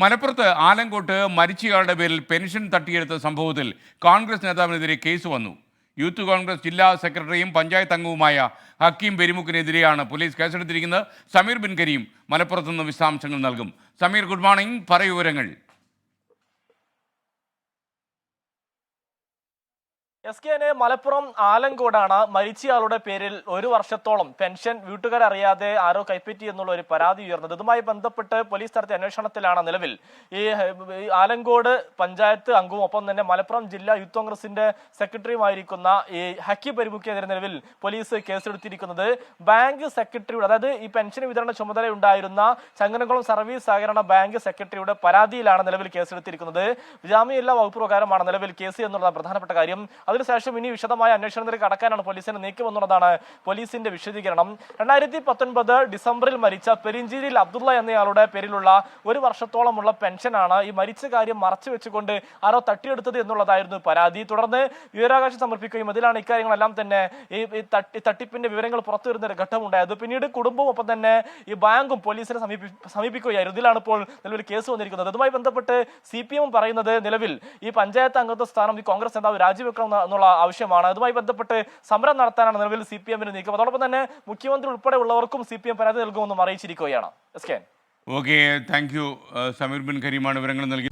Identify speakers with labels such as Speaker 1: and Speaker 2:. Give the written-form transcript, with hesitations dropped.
Speaker 1: മലപ്പുറത്ത് ആലങ്കോട്ട് മരിച്ചയാളുടെ പേരിൽ പെൻഷൻ തട്ടിയെടുത്ത സംഭവത്തിൽ കോൺഗ്രസ് നേതാവിനെതിരെ കേസ് വന്നു. യൂത്ത് കോൺഗ്രസ് ജില്ലാ സെക്രട്ടറിയും പഞ്ചായത്ത് അംഗവുമായ ഹക്കീം പെരുമുക്കിനെതിരെയാണ് പോലീസ് കേസെടുത്തിരിക്കുന്നത്. സമീർ ബിൻ കരീം മലപ്പുറത്ത് നിന്ന് വിശദാംശങ്ങൾ നൽകും. Sameer, good morning. പറയൂ വിവരങ്ങൾ.
Speaker 2: എസ്.കെ.ന് മലപ്പുറം ആലങ്കോടാണ് മരിച്ചയാളുടെ പേരിൽ 1 വർഷത്തോളം പെൻഷൻ വീട്ടുകാരറിയാതെ ആരോ കൈപ്പറ്റി എന്നുള്ള ഒരു പരാതി ഉയർന്നത്. ഇതുമായി ബന്ധപ്പെട്ട് പോലീസ് നടത്തിയ അന്വേഷണത്തിലാണ് നിലവിൽ ഈ ആലങ്കോട് പഞ്ചായത്ത് അംഗവും ഒപ്പം തന്നെ മലപ്പുറം ജില്ലാ യൂത്ത് കോൺഗ്രസിന്റെ സെക്രട്ടറിയുമായിരിക്കുന്ന ഈ ഹക്കീം പെരുമുക്കിനെതിരെ നിലവിൽ പോലീസ് കേസെടുത്തിരിക്കുന്നത്. ബാങ്ക് സെക്രട്ടറിയുടെ, അതായത് ഈ പെൻഷൻ വിതരണ ചുമതലയുണ്ടായിരുന്ന ചങ്ങനകുളം സർവീസ് സഹകരണ ബാങ്ക് സെക്രട്ടറിയുടെ പരാതിയിലാണ് നിലവിൽ കേസെടുത്തിരിക്കുന്നത്. ജാമ്യമില്ലാ വകുപ്പ് പ്രകാരമാണ് നിലവിൽ കേസ് എന്നുള്ളതാണ് പ്രധാനപ്പെട്ട കാര്യം. അതിനുശേഷം ഇനി വിശദമായ അന്വേഷണത്തിലേക്ക് കടക്കാനാണ് പോലീസിന്റെ നീക്കമെന്നുള്ളതാണ് പോലീസിന്റെ വിശദീകരണം. 2019 ഡിസംബറിൽ മരിച്ച പെരിഞ്ചേരിയിൽ അബ്ദുള്ള എന്നയാളുടെ പേരിലുള്ള 1 വർഷത്തോളമുള്ള പെൻഷനാണ് ഈ മരിച്ച കാര്യം മറച്ചു വെച്ചുകൊണ്ട് ആരോ തട്ടിയെടുത്തത് എന്നുള്ളതായിരുന്നു പരാതി. തുടർന്ന് വിവരാവകാശം സമർപ്പിക്കുകയും അതിലാണ് ഇക്കാര്യങ്ങളെല്ലാം തന്നെ ഈ തട്ടിപ്പിന്റെ വിവരങ്ങൾ പുറത്തു വരുന്ന ഒരു ഘട്ടമുണ്ടായത്. പിന്നീട് കുടുംബവും ഒപ്പം തന്നെ ഈ ബാങ്കും പോലീസിനെ സമീപിക്കുകയായിരുന്നു. ഇതിലാണ് ഇപ്പോൾ നിലവിൽ കേസ് വന്നിരിക്കുന്നത്. ഇതുമായി ബന്ധപ്പെട്ട് CPM പറയുന്നത് നിലവിൽ ഈ പഞ്ചായത്ത് അംഗത്വ സ്ഥാനം ഈ കോൺഗ്രസ് നേതാവ് രാജിവെക്കണം എന്നുള്ള ആവശ്യമാണ്. അതുമായി ബന്ധപ്പെട്ട് സമരം നടത്താനാണ് നിലവിൽ CPM-ന് നീക്കം. അതോടൊപ്പം തന്നെ മുഖ്യമന്ത്രി ഉൾപ്പെടെ ഉള്ളവർക്കും CPM പരാതി നൽകുമെന്നും അറിയിച്ചിരിക്കുകയാണ്.
Speaker 1: Okay, thank you. Sameer Bin കരീമാണ് വിവരങ്ങൾ നൽകി.